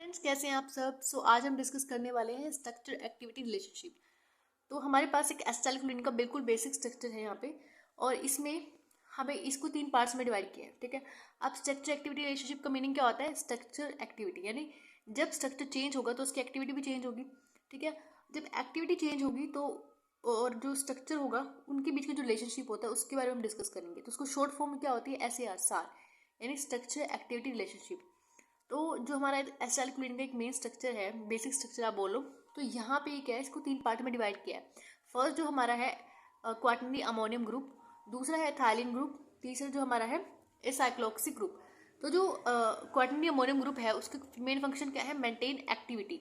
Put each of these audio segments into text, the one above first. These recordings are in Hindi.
फ्रेंड्स, कैसे हैं आप सब। आज हम डिस्कस करने वाले हैं स्ट्रक्चर एक्टिविटी रिलेशनशिप। तो हमारे पास एक एसिटाइलकोलिन का बिल्कुल बेसिक स्ट्रक्चर है यहाँ पे, और इसमें हमें इसको 3 पार्ट्स में डिवाइड किया है। ठीक है। अब स्ट्रक्चर एक्टिविटी रिलेशनशिप का मीनिंग क्या होता है? स्ट्रक्चर एक्टिविटी यानी जब स्ट्रक्चर चेंज होगा तो उसकी एक्टिविटी भी चेंज होगी। ठीक है। जब एक्टिविटी चेंज होगी तो और जो स्ट्रक्चर होगा उनके बीच का जो रिलेशनशिप होता है उसके बारे में हम डिस्कस करेंगे। तो उसको शॉर्ट फॉर्म में क्या होती है? SAR, सार, यानी स्ट्रक्चर एक्टिविटी रिलेशनशिप। तो जो हमारा एसिटाइलकोलिन का एक मेन स्ट्रक्चर है, बेसिक स्ट्रक्चर आप बोलो, तो यहाँ पे क्या है, इसको 3 पार्ट में डिवाइड किया है। फर्स्ट जो हमारा है क्वाटरनरी अमोनियम ग्रुप, दूसरा है एथिलीन ग्रुप, तीसरा जो हमारा है साइक्लोक्सी ग्रुप। तो जो क्वाटरनरी अमोनियम ग्रुप है उसका मेन फंक्शन क्या है? Maintain activity.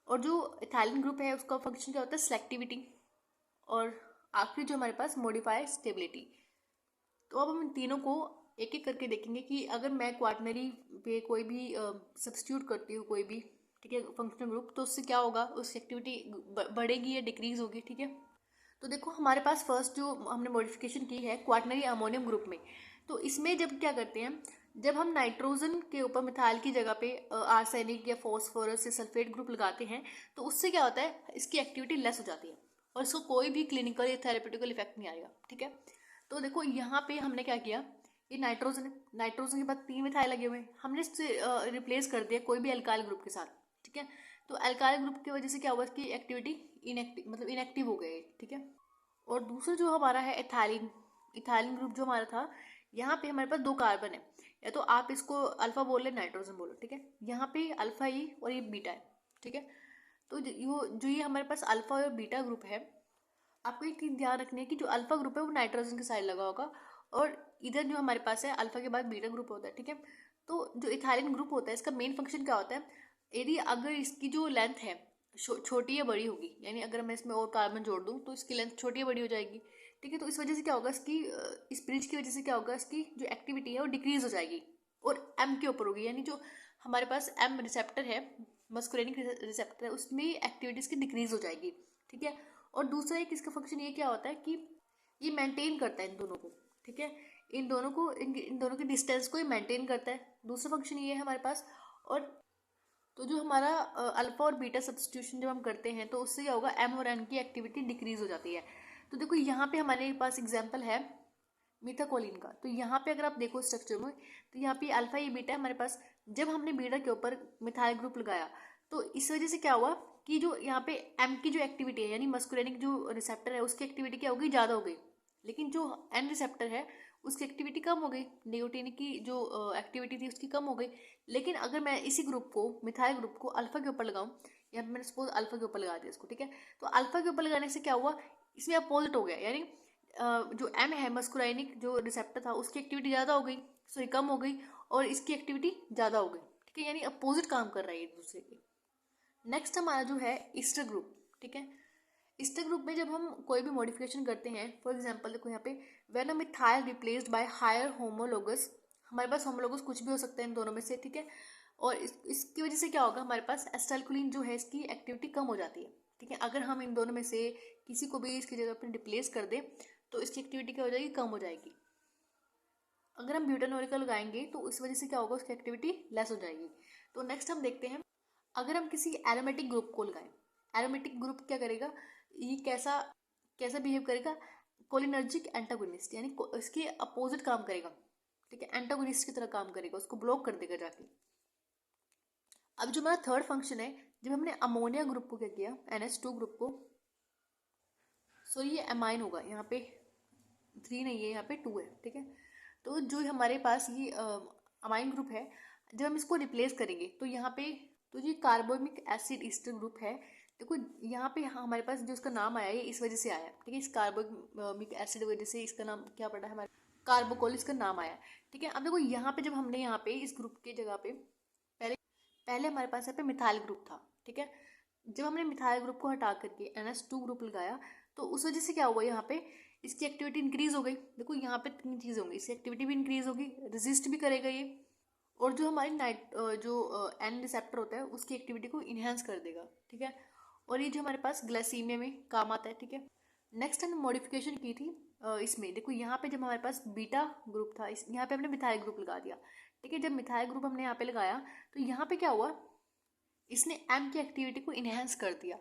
और जो एथिलीन ग्रुप है उसका फंक्शन क्या होता है? सेलेक्टिविटी। और आखिरी जो हमारे पास मॉडिफाई स्टेबिलिटी। तो अब हम इन तीनों को एक एक करके देखेंगे कि अगर मैं क्वाटरनरी पे कोई भी सब्स्टिट्यूट करती हूँ कोई भी, ठीक है, फंक्शनल ग्रुप, तो उससे क्या होगा? उसकी एक्टिविटी बढ़ेगी या डिक्रीज होगी। ठीक है। तो देखो हमारे पास फर्स्ट जो हमने मॉडिफिकेशन की है क्वाटरनरी अमोनियम ग्रुप में, तो इसमें जब क्या करते हैं, जब हम नाइट्रोजन के ऊपर मिथाइल की जगह पे आर्सेनिक या फॉस्फोरस या सल्फेट ग्रुप लगाते हैं, तो उससे क्या होता है? इसकी एक्टिविटी लेस हो जाती है और इसको कोई भी क्लिनिकल या थेरेपेटिकल इफेक्ट नहीं आएगा। ठीक है। तो देखो यहाँ पे हमने क्या किया, ये नाइट्रोजन है, नाइट्रोजन के बाद 3 मिथाइल लगे हुए हैं, हमने इससे रिप्लेस कर दिया कोई भी अल्काइल ग्रुप के साथ। ठीक है। तो अल्काइल ग्रुप की वजह से क्या हुआ? इसकी एक्टिविटी इनएक्टिव हो गई। ठीक है। और दूसरा जो हमारा है एथिलीन, इथाइलिन ग्रुप जो हमारा था, यहाँ पे हमारे पास 2 कार्बन है, या तो आप इसको अल्फा बोल ले, नाइट्रोजन बोलो। ठीक है। यहाँ पे अल्फा ई और ये बीटा है। ठीक है। तो जो ये हमारे पास अल्फा और बीटा ग्रुप है, आपको एक चीज ध्यान रखनी है कि जो अल्फा ग्रुप है वो नाइट्रोजन के साइड लगा होगा, और इधर जो हमारे पास है अल्फा के बाद बीटा ग्रुप होता है। ठीक है। तो जो इथाइलिन ग्रुप होता है इसका मेन फंक्शन क्या होता है? यदि अगर इसकी जो लेंथ है छोटी या बड़ी होगी, यानी अगर मैं इसमें और कार्बन जोड़ दूं तो इसकी लेंथ छोटी या बड़ी हो जाएगी। ठीक है। तो इस वजह से क्या होगा, इस ब्रिज की वजह से क्या होगा, इसकी जो एक्टिविटी है वो डिक्रीज हो जाएगी और एम के ऊपर होगी, यानी जो हमारे पास एम रिसेप्टर है, मस्कुलिनिक रिसेप्टर है, उसमें एक्टिविटी इसकी डिक्रीज हो जाएगी। ठीक है। और दूसरा एक इसका फंक्शन ये क्या होता है कि ये मेंटेन करता है इन दोनों को। ठीक है। इन दोनों की डिस्टेंस को ये मेंटेन करता है। दूसरा फंक्शन ये है हमारे पास। और तो जो हमारा अल्फा और बीटा सब्स्टिट्यूशन जब हम करते हैं तो उससे क्या होगा? एम और एन की एक्टिविटी डिक्रीज हो जाती है। तो देखो यहाँ पे हमारे पास एग्जाम्पल है मीथाकोलिन का। तो यहाँ पे अगर आप देखो स्ट्रक्चर में, तो यहाँ पे अल्फा ये बीटा है हमारे पास। जब हमने बीटा के ऊपर मिथाइल ग्रुप लगाया तो इस वजह से क्या हुआ कि जो यहाँ पे एम की जो एक्टिविटी है, यानी मस्कुलिनिक जो रिसेप्टर है, उसकी एक्टिविटी क्या हो गई? ज़्यादा हो गई। लेकिन जो एन रिसेप्टर है उसकी एक्टिविटी कम हो गई, निकोटीन की जो एक्टिविटी थी उसकी कम हो गई। लेकिन अगर मैं इसी ग्रुप को, मिथाइल ग्रुप को अल्फा के ऊपर लगाऊं, यहाँ पे मैंने सपोज अल्फा के ऊपर लगा दिया इसको। ठीक है। तो अल्फा के ऊपर लगाने से क्या हुआ? इसमें अपोजिट हो गया, यानी जो एम है मस्कुलाइनिक जो रिसेप्टर था उसकी एक्टिविटी ज़्यादा हो गई, सॉरी कम हो गई, और इसकी एक्टिविटी ज़्यादा हो गई। ठीक है। यानी अपोजिट काम कर रहा है एक दूसरे के। नेक्स्ट हमारा जो है ईस्टर ग्रुप। ठीक है। ईस्टर ग्रुप में जब हम कोई भी मॉडिफिकेशन करते हैं, फॉर एग्जांपल देखो यहाँ पे when a methyl replaced by higher homologous, हमारे पास होमोलोगस कुछ भी हो सकता है इन दोनों में से। ठीक है। और इसकी वजह से क्या होगा? हमारे पास एसिटाइलकोलिन जो है इसकी एक्टिविटी कम हो जाती है। ठीक है। अगर हम इन दोनों में से किसी को भी इसकी जगह पर रिप्लेस कर दें तो इसकी एक्टिविटी क्या हो जाएगी? कम हो जाएगी। अगर हम ब्यूटानोल लगाएंगे तो इस वजह से क्या होगा? उसकी एक्टिविटी लेस हो जाएगी। तो नेक्स्ट हम देखते हैं, अगर हम किसी एरोमेटिक ग्रुप को लगाएं, एरोमेटिक ग्रुप क्या करेगा? ये कैसा कैसा बिहेव करेगा? कोलिनर्जिक एंटागोनिस्ट, यानी इसके अपोजिट काम करेगा। ठीक है। एंटागोनिस्ट की तरह काम करेगा, उसको ब्लॉक कर देगा जाके। अब जो हमारा थर्ड फंक्शन है, जब हमने अमोनिया ग्रुप को क्या किया, NH2 ग्रुप को, सॉरी ये एमाइन होगा, यहाँ पे 3 नहीं है, यहाँ पे 2 है। ठीक है। तो जो हमारे पास ये अमाइन ग्रुप है, जब हम इसको रिप्लेस करेंगे तो यहाँ पे, तो ये कार्बोनिक एसिड ईस्टर ग्रुप है। देखो यहाँ पे हमारे पास जो इसका नाम आया है इस वजह से आया। ठीक है। इस कार्बोनिक एसिड वजह से इसका नाम क्या पड़ा है? हमारे कार्बोकोल इसका नाम आया। ठीक है। अब देखो यहाँ पे जब हमने यहाँ पे इस ग्रुप की जगह पे पहले पहले हमारे पास यहाँ पे मिथाइल ग्रुप था। ठीक है। जब हमने मिथाइल ग्रुप को हटा करके NH2 ग्रुप लगाया तो उस वजह से क्या हुआ? यहाँ पे इसकी एक्टिविटी इंक्रीज हो गई। देखो यहाँ पे 3 चीज़ होंगी, इसकी एक्टिविटी भी इंक्रीज होगी, रेजिस्ट भी करेगा ये, और जो हमारी एन रिसेप्टर होता है उसकी एक्टिविटी को इन्हेंस कर देगा। ठीक है। और ये जो हमारे पास ग्लाइसीमिया में काम आता है। ठीक है। नेक्स्ट हमने मॉडिफिकेशन की थी इसमें, देखो यहाँ पे जब हमारे पास बीटा ग्रुप था, यहाँ पे हमने मिथाइल ग्रुप लगा दिया। ठीक है। जब मिथाइल ग्रुप हमने यहाँ पे लगाया तो यहाँ पे क्या हुआ? इसने एम की एक्टिविटी को इन्हेंस कर दिया।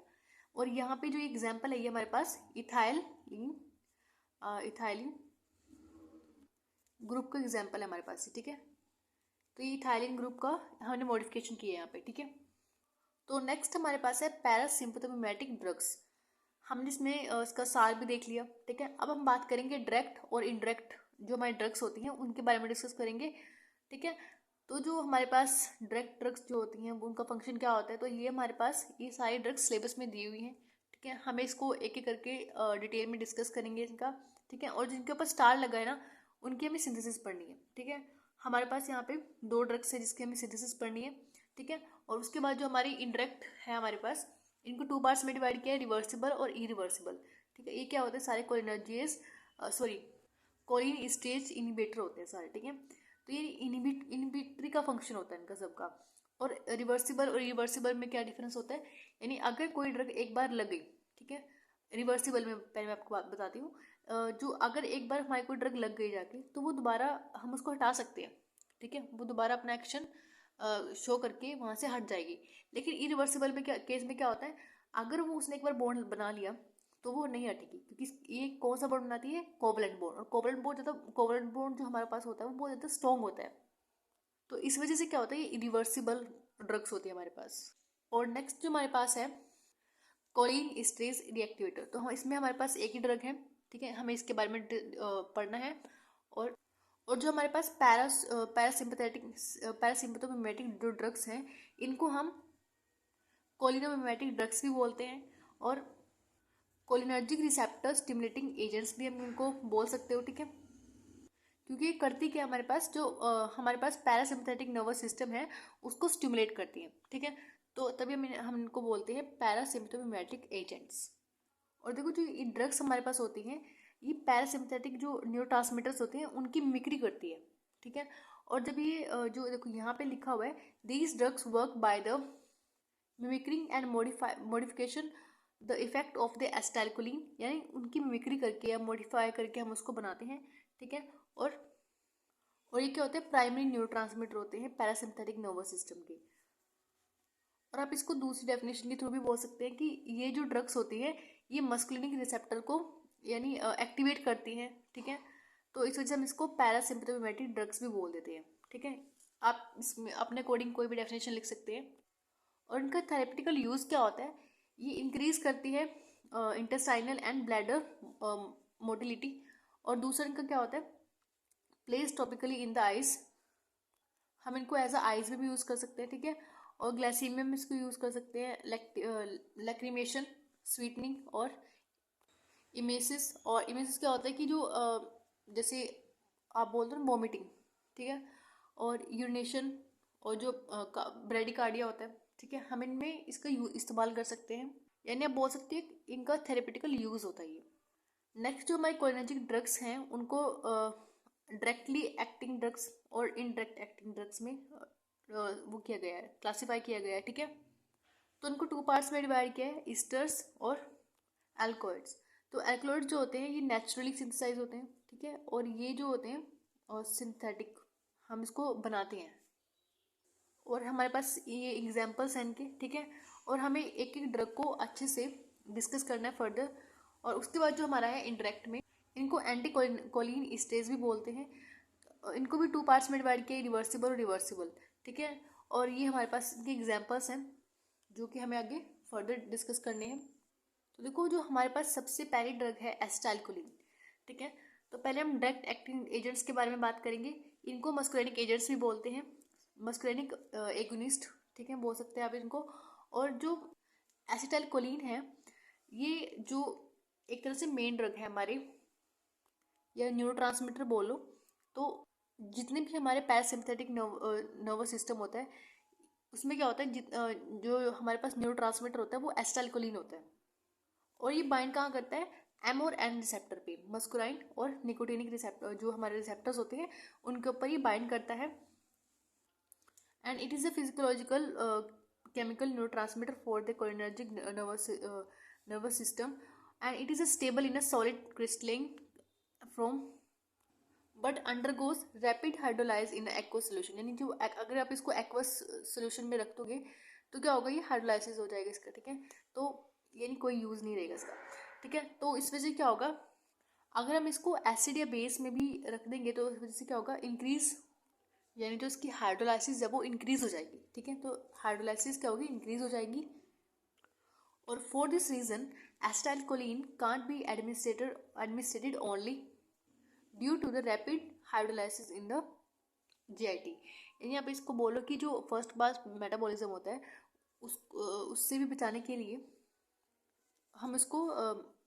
और यहाँ पे जो एग्जाम्पल है ये हमारे पास इथाइलिन ग्रुप का एग्जाम्पल है हमारे पास, ठीक है। तो ये इथाइलिन ग्रुप का हमने मॉडिफिकेशन किया है यहाँ पे, ठीक है। तो नेक्स्ट हमारे पास है पैरासिम्पथोमिमेटिक ड्रग्स। हमने इसमें इसका सार भी देख लिया, ठीक है। अब हम बात करेंगे डायरेक्ट और इनडायरेक्ट जो हमारी ड्रग्स होती हैं उनके बारे में डिस्कस करेंगे, ठीक है। तो जो हमारे पास डायरेक्ट ड्रग्स जो होती हैं उनका फंक्शन क्या होता है, तो ये हमारे पास ये सारी ड्रग्स सिलेबस में दी हुई हैं, ठीक है। हमें इसको एक एक करके डिटेल में डिस्कस करेंगे इनका, ठीक है। और जिनके ऊपर स्टार लगा है ना उनकी हमें सिंथेसिस पढ़नी है, ठीक है। हमारे पास यहाँ पे 2 ड्रग्स है जिसकी हमें सिंथेसिस पढ़नी है, ठीक है। और उसके बाद जो हमारी इनडायरेक्ट है हमारे पास, इनको 2 पार्ट्स में डिवाइड किया है, रिवर्सिबल और इरिवर्सिबल, ठीक है। ये क्या होते हैं, सारे कोलिनर्जियस कोलिन स्टेज इनिबिटर होते हैं सारे, ठीक है। तो ये इनिबिटरी का फंक्शन होता है इनका सबका। और रिवर्सिबल और इरिवर्सिबल में क्या डिफरेंस होता है, यानी अगर कोई ड्रग एक बार लग गई, ठीक है। रिवर्सिबल में पहले मैं आपको बात बताती हूँ, जो अगर एक बार हमारी कोई ड्रग लग गई जाके तो वो दोबारा हम उसको हटा सकते हैं, ठीक है। वो दोबारा अपना एक्शन शो करके वहाँ से हट जाएगी। लेकिन इरिवर्सिबल में क्या केस में क्या होता है, अगर वो उसने एक बार बॉन्ड बना लिया तो वो नहीं हटेगी, क्योंकि ये कौन सा बॉन्ड बनाती है, कोवलेंट बॉन्ड। और कोवलेंट बॉन्ड जो हमारे पास होता है वो बहुत ज़्यादा स्ट्रॉन्ग होता है। तो इस वजह से क्या होता है, ये इरिवर्सिबल ड्रग्स होती है हमारे पास। और नेक्स्ट जो हमारे पास है कोलिन स्टेज रिएक्टिवेटर। तो हम इसमें हमारे पास एक ही ड्रग है, ठीक है। हमें इसके बारे में पढ़ना है। और और जो हमारे पास पैरासिम्पथोमिमेटिक जो ड्रग्स हैं इनको हम कोलिनोमिमेटिक ड्रग्स भी बोलते हैं, और कोलिनर्जिक रिसेप्टर स्टिमुलेटिंग एजेंट्स भी हम इनको बोल सकते हो, ठीक है। क्योंकि ये करती क्या, हमारे पास जो हमारे पास पैरासिम्पथेटिक नर्वस सिस्टम है उसको स्टिमुलेट करती है, ठीक है। तो तभी हम इनको बोलते हैं पैरासिम्पथोमिमेटिक एजेंट्स। और देखो जो ये ड्रग्स हमारे पास होती हैं ये पैरासिम्पथेटिक जो न्यूरोट्रांसमीटर्स होते हैं उनकी मिमिक्री करती है, ठीक है। और जब ये जो देखो यहाँ पे लिखा हुआ है, these drugs work by the mimicking and modification the effect of the acetylcholine, यानी उनकी मिमिक्री करके या मॉडिफाई करके हम उसको बनाते हैं, ठीक है। और ये क्या होते हैं, प्राइमरी न्यूरोट्रांसमीटर होते हैं पैरासिम्पथेटिक नर्वस सिस्टम के। और आप इसको दूसरी डेफिनेशन के थ्रू भी बोल सकते हैं कि ये जो ड्रग्स होती है ये मस्कुलिनिक रिसेप्टर को यानी एक्टिवेट करती हैं, ठीक है। तो इस वजह से हम इसको पैरासिम्पथोमिमेटिक ड्रग्स भी बोल देते हैं, ठीक है। आप इसमें अपने अकॉर्डिंग कोई भी डेफिनेशन लिख सकते हैं। और इनका थेरेपेटिकल यूज़ क्या होता है, ये इंक्रीज करती है इंटेस्टाइनल एंड ब्लैडर मोटिलिटी। और दूसरा इनका क्या होता है, place topically in the eyes, हम इनको एज अ आइज में भी यूज़ कर सकते हैं, ठीक है। और ग्लाइसीमिया में इसको यूज़ कर सकते हैं, लैक्रीमेशन, स्वीटनिंग और इमेसिस। और इमेसिस क्या होता है कि जो जैसे आप बोलते हो वॉमिटिंग, ठीक है। और यूरिनेशन और जो ब्रेडिकार्डिया होता है, ठीक है। हम इनमें इसका इस्तेमाल कर सकते हैं, यानी आप बोल सकते हैं इनका थेरेपेटिकल यूज़ होता है ये। नेक्स्ट जो हमारे कोलिनर्जिक ड्रग्स हैं उनको डायरेक्टली एक्टिंग ड्रग्स और इनडायरेक्ट एक्टिंग ड्रग्स में वो किया गया है, क्लासीफाई किया गया है, ठीक है। तो उनको 2 पार्ट्स में डिवाइड किया है, ईस्टर्स और एल्कोइड्स। तो एल्कोइड्स जो होते हैं ये नेचुरली सिंथेसाइज होते हैं, ठीक है। और ये जो होते हैं और सिंथेटिक, हम इसको बनाते हैं। और हमारे पास ये एग्जाम्पल्स हैं इनके, ठीक है। और हमें एक एक ड्रग को अच्छे से डिस्कस करना है फर्दर। और उसके बाद जो हमारा है इंटरेक्ट में, इनको एंटी कोलिन स्टेज भी बोलते हैं। इनको भी 2 पार्ट्स में डिवाइड किया, रिवर्सिबल और रिवर्सिबल, ठीक है। और ये हमारे पास इनके एग्जाम्पल्स हैं जो कि हमें आगे फर्दर डिस्कस करने हैं। तो देखो जो हमारे पास सबसे पहली ड्रग है एसिटाइलकोलिन, ठीक है। तो पहले हम डायरेक्ट एक्टिंग एजेंट्स के बारे में बात करेंगे। इनको मस्कुलिनिक एजेंट्स भी बोलते हैं, मस्कुलिनिक एगोनिस्ट, ठीक है, बोल सकते हैं आप इनको। और जो एसिटाइलकोलिन है ये जो एक तरह से मेन ड्रग है हमारे, या न्यूरोट्रांसमीटर बोलो। तो जितने भी हमारे पैरासिम्पथेटिक नर्वस सिस्टम होता है उसमें क्या होता है, जो हमारे पास न्यूरोट्रांसमीटर होता है वो एसिटाइलकोलिन होता है। और ये बाइंड कहाँ करता है, एम और एन रिसेप्टर पे, मस्कुराइन और निकोटिनिक रिसेप्टर जो हमारे रिसेप्टर्स होते हैं उनके ऊपर ये बाइंड करता है। And it is a physiological chemical neurotransmitter for the cholinergic nervous system and it is a stable in a solid crystalline from but undergoes rapid hydrolyse in aqueous solution. यानी जो अगर आप इसको एक्वस सोल्यूशन में रख दोगे तो क्या होगा, ये हाइड्रोलाइसिस हो जाएगा इसका, ठीक है। तो यानी कोई यूज़ नहीं रहेगा इसका, ठीक है। तो इस वजह से क्या होगा, अगर हम इसको एसिड या बेस में भी रख देंगे तो इस वजह से क्या होगा, इंक्रीज, यानी जो इसकी हाइड्रोलाइसिस है वो इंक्रीज हो जाएगी, ठीक है। तो हाइड्रोलाइसिस क्या होगी, इंक्रीज हो जाएगी। और for this reason acetylcholine can't be administered only due to the rapid hydrolysis in the GIT. यानी आप इसको बोलो कि जो फर्स्ट पास मेटाबॉलिज्म होता है उससे भी बचाने के लिए हम इसको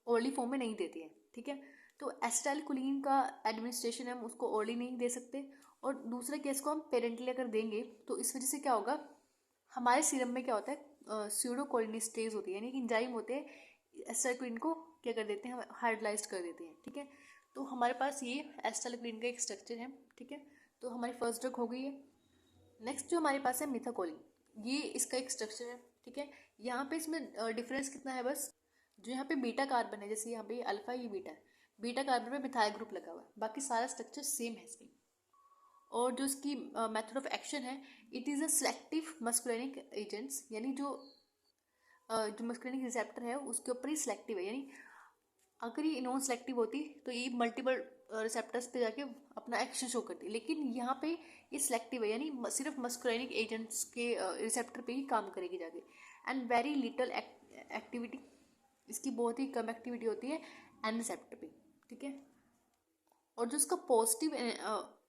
ओरली फॉर्म में नहीं देते हैं, ठीक है। तो एसिटाइलकोलिन का एडमिनिस्ट्रेशन हम उसको ओरली नहीं दे सकते। और दूसरा केस को हम पेरेंटली अगर देंगे तो इस वजह से क्या होगा, हमारे सीरम में क्या होता है, स्यूडोकोलिनेस्टेज होती है, यानी कि एंजाइम होते हैं, एसिटाइलकोलिन को क्या कर देते हैं, हाइड्रोलाइज्ड कर देते हैं, ठीक है। तो हमारे पास ये एसिटाइलकोलिन का एक स्ट्रक्चर है, ठीक है। तो हमारी फर्स्ट ड्रग हो गई है। नेक्स्ट जो हमारे पास है मिथाकोलिन, ये इसका एक स्ट्रक्चर है, ठीक है। यहाँ पे इसमें डिफरेंस कितना है, बस जो यहाँ पे बीटा कार्बन है, जैसे यहाँ पे अल्फा, ये बीटा है, बीटा कार्बन में मिथाइल ग्रुप लगा हुआ है, बाकी सारा स्ट्रक्चर सेम है इसमें। और जो इसकी मेथड ऑफ एक्शन है, it is a selective मस्कुलिनिक agents, यानी जो मस्कुलिनिक रिसेप्टर है उसके ऊपर ही सिलेक्टिव है, यानी अगर ये नॉन सेलेक्टिव होती तो ये मल्टीपल रिसेप्टर्स पे जाके अपना एक्शन शो करती, लेकिन यहाँ पे ये सिलेक्टिव है, यानी सिर्फ मस्कुलिनिक एजेंट्स के रिसेप्टर पे ही काम करेगी जाके। एंड वेरी लिटल एक्टिविटी, इसकी बहुत ही कम एक्टिविटी होती है एन रिसेप्टर पे, ठीक है। और जो इसका पॉजिटिव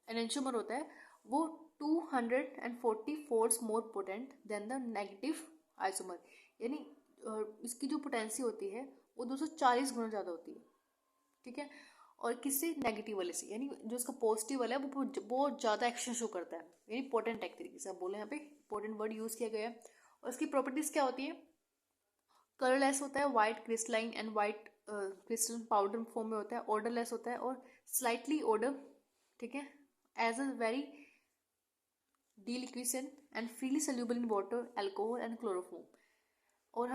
एनेंटियोमर होता है वो 244 more potent then the negative isomer, यानी इसकी जो पोटेंसी होती है वो 240 गुना ज़्यादा होती है, ठीक है। और किससे, नेगेटिव वाले से, यानी जो इसका पॉजिटिव वाला है वो बहुत ज़्यादा एक्शन शो करता है, यानी पोटेंट एक तरीके से आप बोले, यहाँ पे पोटेंट वर्ड यूज़ किया गया है। और इसकी प्रॉपर्टीज़ क्या होती है, कलरलेस होता है, white crystalline and white crystal powder form में होता है, ऑर्डरलेस होता है और स्लाइटली ऑर्डर, ठीक है, as a very deliquescent and freely soluble in water, alcohol and chloroform. और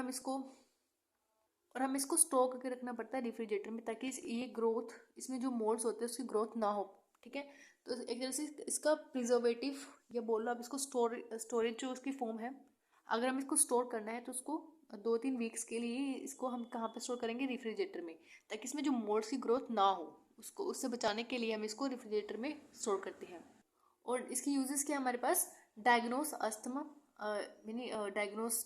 हम इसको स्टोर करके रखना पड़ता है रेफ्रिजरेटर में, ताकि ये ग्रोथ, इसमें जो मोल्ड्स होते हैं उसकी ग्रोथ ना हो, ठीक है। तो एक तरह से इसका प्रिजर्वेटिव या बोल लो आप इसको, स्टोरेज जो उसकी फॉर्म है, अगर हम इसको स्टोर करना है तो उसको 2-3 वीक्स के लिए इसको हम कहाँ पे स्टोर करेंगे, रेफ्रिजरेटर में, ताकि इसमें जो मोल्ड्स की ग्रोथ ना हो उसको, उससे बचाने के लिए हम इसको रेफ्रिजरेटर में स्टोर करते हैं। और इसकी यूजेस क्या हमारे पास, डायग्नोस अस्थमा, यानी डायग्नोस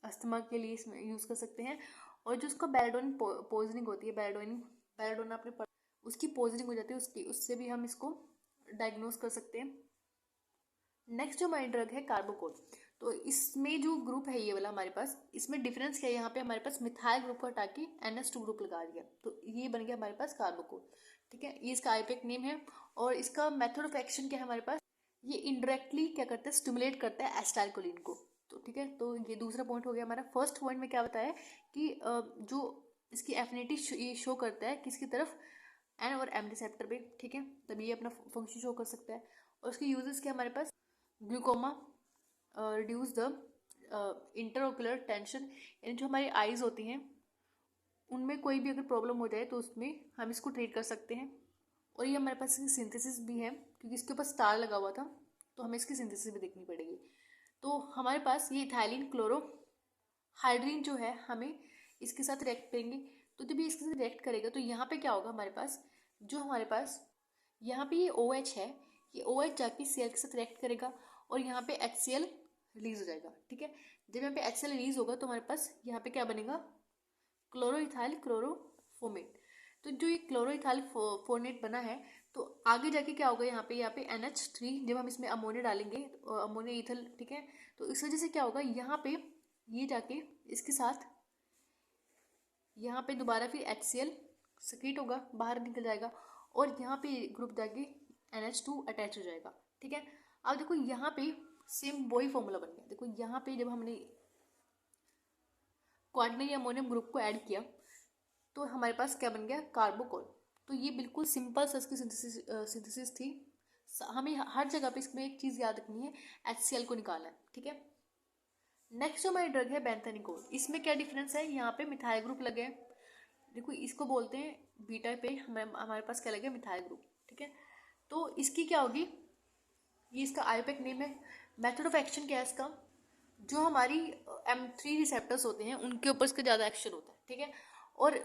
अस्थमा के लिए इसमें यूज़ कर सकते हैं। और जो उसका बेलाडोनिन पॉइजनिंग होती है, बेलाडोनिन आपने उसकी पॉइजनिंग हो जाती है, उससे भी हम इसको डायग्नोस कर सकते हैं। नेक्स्ट जो हमारी ड्रग है कार्बोकोल, तो इसमें जो ग्रुप है ये वाला हमारे पास, इसमें डिफरेंस क्या है, यहाँ पे हमारे पास मिथाइल ग्रुप को हटा के NH2 ग्रुप लगा दिया, तो ये बन गया हमारे पास कार्बोकोल, ठीक है। ये इसका आईपीएक नेम है। और इसका मेथड ऑफ एक्शन क्या है हमारे पास, ये इनडायरेक्टली क्या करता है, स्टिमुलेट करता है एसिटाइलकोलिन को, तो ठीक है। तो ये दूसरा पॉइंट हो गया हमारा। फर्स्ट पॉइंट में क्या बताया कि जो इसकी एफिनिटी ये शो करता है किसकी तरफ, एन और एम रिसेप्टर पे, ठीक है, तभी ये अपना फंक्शन शो कर सकता है। और उसके यूजेस क्या हमारे पास, ग्लूकोमा, रिड्यूस द इंटरओकुलर टेंशन, यानी जो हमारी आइज होती हैं उनमें कोई भी अगर प्रॉब्लम हो जाए तो उसमें हम इसको ट्रीट कर सकते हैं। और ये हमारे पास इसकी सिंथेसिस भी है, क्योंकि इसके ऊपर स्टार लगा हुआ था तो हमें इसकी सिंथेसिस भी देखनी पड़ेगी। तो हमारे पास ये इथाइलिन क्लोरो हाइड्रीन जो है हमें इसके साथ रिएक्ट करेंगे, तो जब ये इसके साथ रिएक्ट करेगा तो यहाँ पे क्या होगा हमारे पास, जो हमारे पास यहाँ पे ये OH है, ये OH जाके Cl के साथ रिएक्ट करेगा और यहाँ पे HCl रिलीज हो जाएगा, ठीक है। जब यहाँ पे HCl रिलीज होगा तो हमारे पास यहाँ पे क्या बनेगा, क्लोरोइथाइल क्लोरोफोमेट। तो जो ये क्लोरोइथाइल फोनेट बना है तो आगे जाके क्या होगा, यहाँ पे NH3, जब हम इसमें अमोनिया डालेंगे, अमोनिया ईथल, ठीक है, तो इस वजह से क्या होगा, यहाँ पे ये जाके इसके साथ यहाँ पे दोबारा फिर HCl सेक्रेट होगा, बाहर निकल जाएगा और यहाँ पे ग्रुप जाके NH2 अटैच हो जाएगा, ठीक है। अब देखो यहाँ पे सेम वही फॉर्मूला बन गया। देखो यहाँ पे जब हमने क्वाटरनरी अमोनियम ग्रुप को ऐड किया तो हमारे पास क्या बन गया, कार्बोकोल। तो ये बिल्कुल सिंपल सा इसकी सिंथेसिस थी। हमें हर जगह पे इसमें एक चीज़ याद रखनी है, HCl को निकालना है, ठीक है। नेक्स्ट जो हमारी ड्रग है बेंथेनिकोल, इसमें क्या डिफरेंस है, यहाँ पे मिथाइल ग्रुप लगे हैं, देखो इसको बोलते हैं बीटा पे, हमारे पास क्या लगे, मिथाइल ग्रुप, ठीक है। तो इसकी क्या होगी, ये इसका आईपीएक नेम है। मेथड ऑफ एक्शन क्या है इसका, जो हमारी M3 रिसेप्टर्स होते हैं उनके ऊपर इसका ज़्यादा एक्शन होता है, ठीक है। और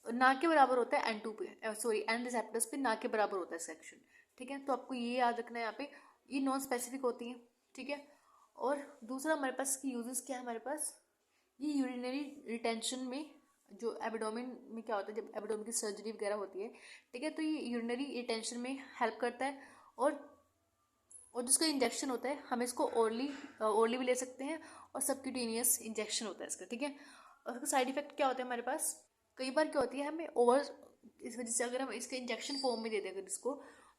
ना के बराबर होता है N2 पे, सॉरी N रिसेप्टर्स पे ना के बराबर होता है इसका एक्शन, ठीक है। तो आपको ये याद रखना है यहाँ पे, ये नॉन स्पेसिफिक होती हैं, ठीक है। और दूसरा हमारे पास इसकी यूजेस क्या है, हमारे पास ये यूरिनरी रिटेंशन में, जो एब्डोमेन में क्या होता है जब एब्डोमेन की सर्जरी वगैरह होती है, ठीक है, तो ये यूरिनरी रिटेंशन में हेल्प करता है। और जिसका इंजेक्शन होता है हम इसको ओरली भी ले सकते हैं, और सबक्यूटेनियस इंजेक्शन होता है इसका, ठीक है। और उसका साइड इफेक्ट क्या होता है हमारे पास, कई बार क्या होती है हमें ओवर, इस वजह से अगर हम इसके इंजेक्शन फॉर्म में दे दें अगर इसको,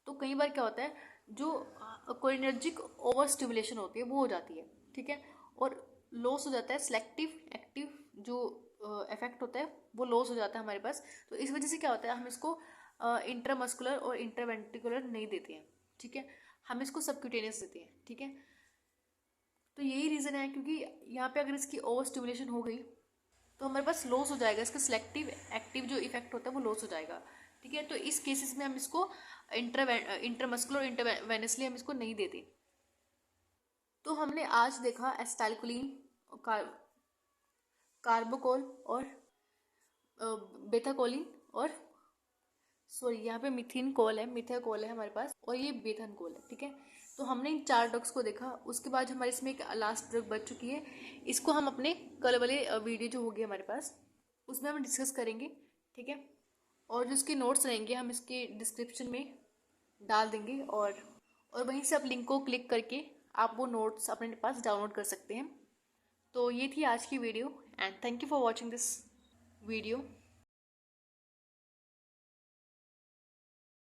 तो कई बार क्या होता है जो कोलिनर्जिक ओवर स्टिमुलेशन होती है वो हो जाती है, ठीक है। और लॉस हो जाता है सेलेक्टिव एक्टिव जो इफेक्ट होता है वो लॉस हो जाता है हमारे पास। तो इस वजह से क्या होता है हम इसको इंट्रामस्कुलर और इंट्रावेंट्रिकुलर नहीं देते हैं, ठीक है, हम इसको सबक्यूटेनियस देते हैं, ठीक है। तो यही रीज़न है, क्योंकि यहाँ पे अगर इसकी ओवर स्टिमुलेशन हो गई तो हमारे पास लॉस हो जाएगा, इसका सिलेक्टिव एक्टिव जो इफेक्ट होता है वो लॉस हो जाएगा, ठीक है। तो इस केसेस में हम इसको इंट्रामस्कुलर इंट्रावेनसली हम इसको नहीं देते। तो हमने आज देखा एसिटाइलकोलिन, कार्बोकोल और बेथाकोलिन, और सॉरी यहाँ पे मिथिन कॉल है, मिथाकोल है हमारे पास, और ये बेथन कॉल है, ठीक है। तो हमने इन 4 ड्रग्स को देखा। उसके बाद हमारे इसमें एक लास्ट ड्रग बच चुकी है, इसको हम अपने कल वाले वीडियो जो होगी हमारे पास उसमें हम डिस्कस करेंगे, ठीक है। और जो इसके नोट्स रहेंगे हम इसके डिस्क्रिप्शन में डाल देंगे, और वहीं से आप लिंक को क्लिक करके आप वो नोट्स अपने पास डाउनलोड कर सकते हैं। तो ये थी आज की video, and thank you for watching this video.